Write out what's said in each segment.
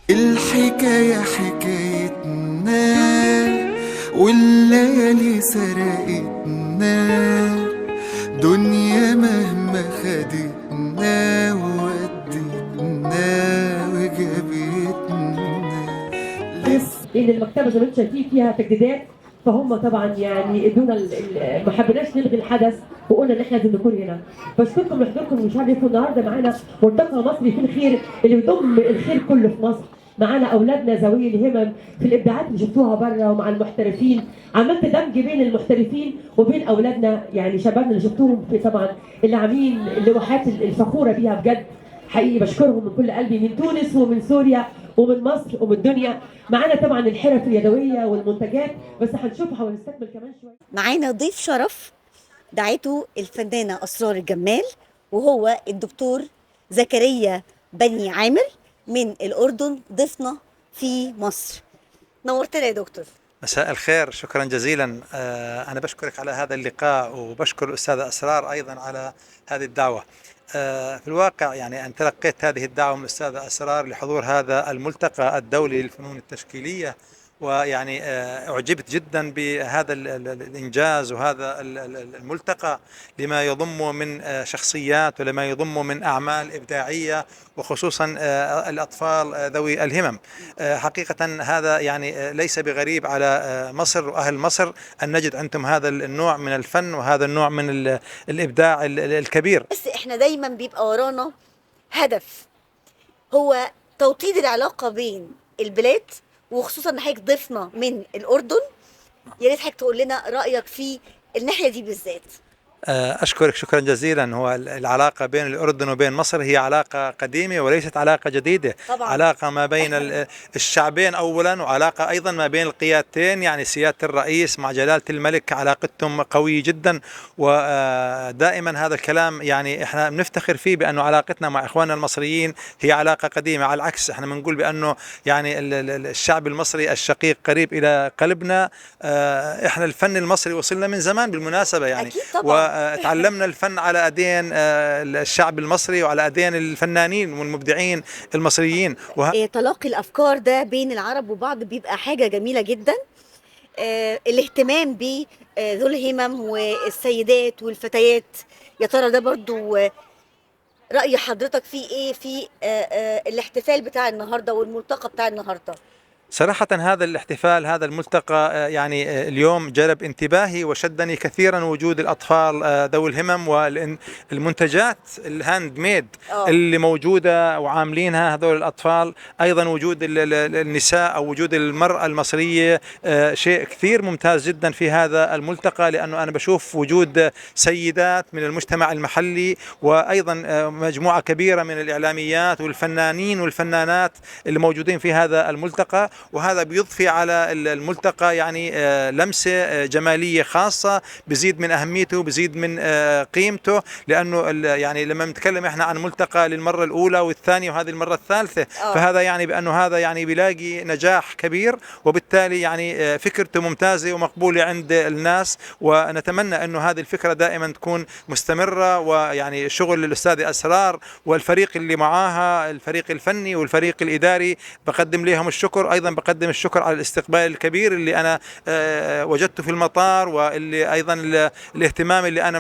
الحكاية حكايتنا والليالي سرقتنا، دنيا مهما خدتنا وودتنا وجابتنا لان المكتبه زي ما انتم شايفين فيها تجديدات، فهم طبعا يعني ادونا ما حبيناش نلغي الحدث وقلنا ان احنا لازم نكون هنا. بشكركم لحضوركم ومشاركتكم النهارده معانا ملتقى مصري في الخير اللي بيضم الخير كله في مصر. معانا اولادنا ذوي الهمم في الابداعات اللي شفتوها بره ومع المحترفين، عملت دمج بين المحترفين وبين اولادنا يعني شبابنا اللي شفتوهم في طبعا اللي عاملين اللوحات الفخوره بيها بجد. حقيقي بشكرهم من كل قلبي، من تونس ومن سوريا ومن مصر ومن الدنيا. معانا طبعا الحرف اليدويه والمنتجات، بس هنشوفها ونستكمل كمان شويه. معانا ضيف شرف دعته الفنانة أسرار الجمال، وهو الدكتور زكريا بني عامر من الأردن، ضيفنا في مصر. نورتنا يا دكتور. مساء الخير، شكرا جزيلا. أنا بشكرك على هذا اللقاء، وبشكر الأستاذة أسرار أيضا على هذه الدعوة. في الواقع يعني أن تلقيت هذه الدعوة من الأستاذة أسرار لحضور هذا الملتقى الدولي للفنون التشكيلية، ويعني أعجبت جدا بهذا الإنجاز وهذا الملتقى لما يضم من شخصيات ولما يضم من أعمال إبداعية، وخصوصا الأطفال ذوي الهمم. حقيقة هذا يعني ليس بغريب على مصر وأهل مصر أن نجد عندهم هذا النوع من الفن وهذا النوع من الإبداع الكبير. بس إحنا دايما بيبقى ورانا هدف، هو توطيد العلاقة بين البلاد، وخصوصا ان حضرتك ضيفنا من الاردن. يا ريت حضرتك تقول لنا رايك في الناحيه دي بالذات. أشكرك شكرا جزيلا. هو العلاقة بين الأردن وبين مصر هي علاقة قديمة وليست علاقة جديدة. طبعا. علاقة ما بين الشعبين أولا، وعلاقة أيضا ما بين القيادتين، يعني سيادة الرئيس مع جلالة الملك علاقتهم قوية جدا، ودائما هذا الكلام يعني احنا بنفتخر فيه بأنه علاقتنا مع إخواننا المصريين هي علاقة قديمة. على العكس احنا بنقول بأنه يعني الشعب المصري الشقيق قريب إلى قلبنا. احنا الفن المصري وصلنا من زمان بالمناسبة، يعني أكيد طبعا. وتعلمنا الفن على أيدين الشعب المصري وعلى أيدين الفنانين والمبدعين المصريين. تلاقي الأفكار ده بين العرب وبعض بيبقى حاجة جميلة جدا. الاهتمام بذو الهمم والسيدات والفتيات، يا ترى ده برضو رأي حضرتك فيه ايه في الاحتفال بتاع النهاردة والملتقى بتاع النهاردة؟ صراحة هذا الاحتفال، هذا الملتقى يعني اليوم جلب انتباهي وشدني كثيرا وجود الأطفال ذوي الهمم والمنتجات الهاند ميد اللي موجودة وعاملينها هذول الأطفال. أيضا وجود النساء أو وجود المرأة المصرية شيء كثير ممتاز جدا في هذا الملتقى، لأنه أنا بشوف وجود سيدات من المجتمع المحلي، وأيضا مجموعة كبيرة من الإعلاميات والفنانين والفنانات اللي موجودين في هذا الملتقى. وهذا بيضفي على الملتقى يعني لمسة جمالية خاصة، بزيد من أهميته، بزيد من قيمته، لأنه يعني لما نتكلم إحنا عن ملتقى للمرة الأولى والثانية وهذه المرة الثالثة، فهذا يعني بأنه هذا يعني بيلاقي نجاح كبير، وبالتالي يعني فكرته ممتازة ومقبولة عند الناس. ونتمنى أنه هذه الفكرة دائما تكون مستمرة، ويعني شغل الأستاذ أسرار والفريق اللي معاها، الفريق الفني والفريق الإداري، بقدم لهم الشكر. أيضا بقدم الشكر على الاستقبال الكبير اللي أنا وجدته في المطار، واللي أيضا الاهتمام اللي أنا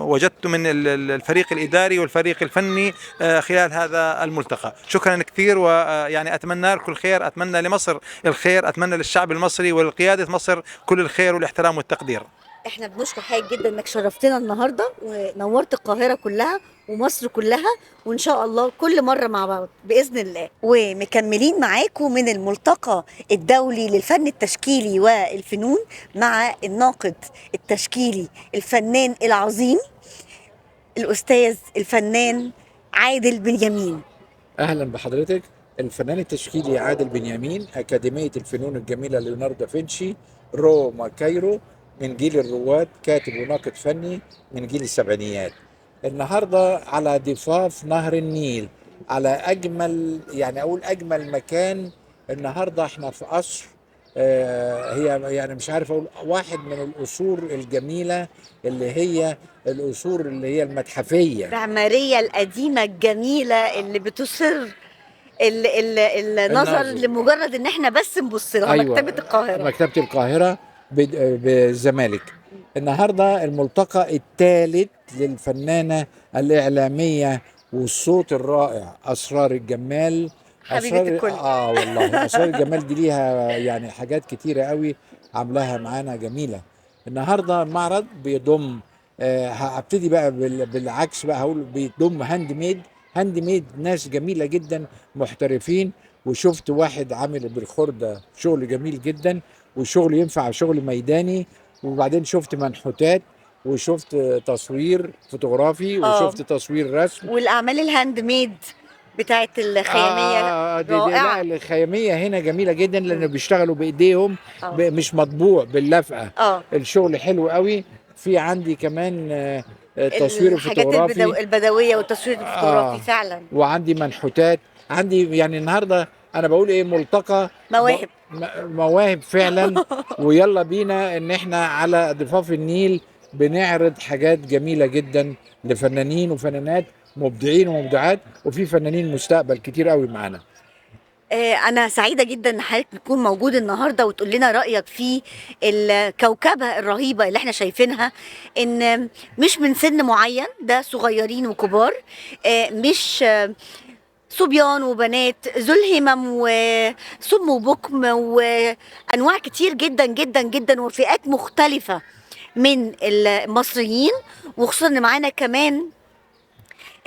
وجدته من الفريق الإداري والفريق الفني خلال هذا الملتقى. شكرا كثير، ويعني أتمنى لكم الخير، أتمنى لمصر الخير، أتمنى للشعب المصري ولقيادة مصر كل الخير والاحترام والتقدير. احنا بنشكر حضرتك جدا انك شرفتنا النهارده ونورت القاهره كلها ومصر كلها، وان شاء الله كل مره مع بعض باذن الله. ومكملين معاكم من الملتقى الدولي للفن التشكيلي والفنون مع الناقد التشكيلي الفنان العظيم الاستاذ الفنان عادل بنيامين. اهلا بحضرتك. الفنان التشكيلي عادل بنيامين، اكاديميه الفنون الجميله ليوناردو دافنشي، روما كايرو، من جيل الرواد، كاتب وناقد فني من جيل السبعينيات. النهارده على ضفاف نهر النيل، على اجمل يعني اقول اجمل مكان. النهارده احنا في قصر هي يعني مش عارف اقول، واحد من القصور الجميله اللي هي القصور اللي هي المتحفيه، المعماريه القديمه الجميله اللي بتصر النظر النظر. لمجرد ان احنا بس نبص لها. أيوة. مكتبة القاهرة. مكتبة القاهرة بالزمالك. النهارده الملتقى الثالث للفنانة الإعلامية والصوت الرائع أسرار الجمال. حبيبة الكل. والله أسرار الجمال دي ليها يعني حاجات كتيرة قوي عاملاها معانا جميلة. النهارده المعرض بيضم هبتدي بقى بالعكس بقى، هقول بيضم هاند ميد ناس جميلة جدا محترفين. وشفت واحد عامل بالخردة شغل جميل جدا، وشغل ينفع شغل ميداني. وبعدين شفت منحوتات، وشفت تصوير فوتوغرافي، وشفت تصوير رسم. والاعمال الهاند ميد بتاعت الخياميه دي رائعه. لا، الخيامية هنا جميلة جدا لأنه بيشتغلوا بإيديهم، آه. مش مطبوع باللفقة. اه الشغل حلو قوي. في عندي كمان تصوير الحاجات الفوتوغرافي، البدويه والتصوير الفوتوغرافي فعلا. وعندي منحوتات. عندي يعني النهارده انا بقول ايه، ملتقى مواهب. مواهب فعلا. ويلا بينا ان احنا على ضفاف النيل بنعرض حاجات جميله جدا لفنانين وفنانات مبدعين ومبدعات، وفي فنانين مستقبل كتير قوي معانا. أنا سعيدة جدا إن حضرتك تكون موجود النهاردة وتقول لنا رأيك في الكوكبة الرهيبة اللي احنا شايفينها، إن مش من سن معين، ده صغيرين وكبار، مش صبيان وبنات، ذو الهمم وصم وبكم وأنواع كتير جدا جدا جدا وفئات مختلفة من المصريين، وخصوصا إن معانا كمان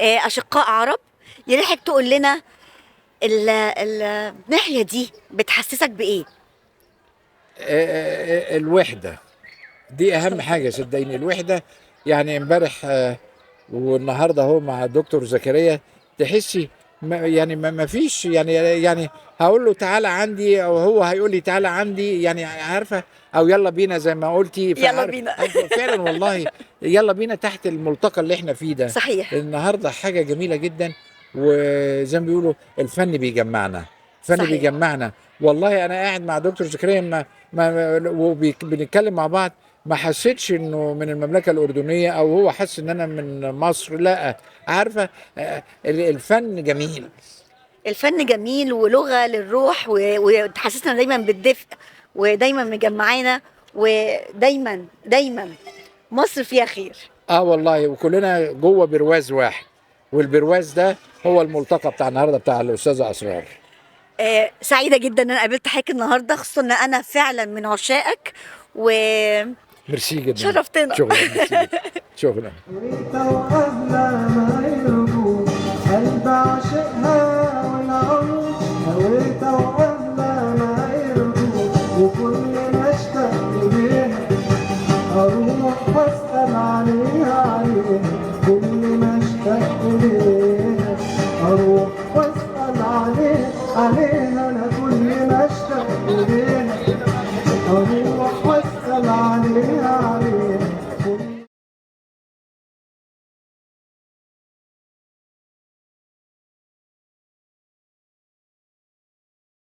أشقاء عرب. يا ريت حضرتك تقول لنا الناحية دي بتحسسك بإيه؟ الوحدة دي أهم حاجة صدقيني. الوحدة يعني امبارح والنهارده اهو مع الدكتور زكريا تحسي يعني ما فيش يعني هقول له تعالى عندي، او هو هيقول لي تعالى عندي، يعني عارفه، او يلا بينا زي ما قلتي. يلا بينا. فعلا والله يلا بينا تحت الملتقى اللي احنا فيه ده. صحيح. النهارده حاجه جميله جدا، وزي ما بيقولوا الفن بيجمعنا. صحيح. بيجمعنا. والله انا قاعد مع دكتور زكريا وبنتكلم مع بعض، ما حسيتش انه من المملكه الاردنيه او هو حس ان انا من مصر. لا، عارفه الفن جميل. الفن جميل ولغه للروح وتحسسنا دايما بالدفء، ودايما مجمعانا، ودايما دايما مصر فيها خير. والله، وكلنا جوه برواز واحد، والبرواز ده هو الملتقى بتاع النهارده بتاع الاستاذه اسرار. سعيده جدا ان انا قابلت حضرتك النهارده، خصوصا ان انا فعلا من عشاقك ميرسي جدا، شرفتنا. شكرا. وانت واهلها ما يرضوا قلب عاشقها والعود، وانت واهلها ما يرضوا وكل ما اشتاق اليها اروح واسال عليها كل ما اشتاق اليها اروح واسال عليها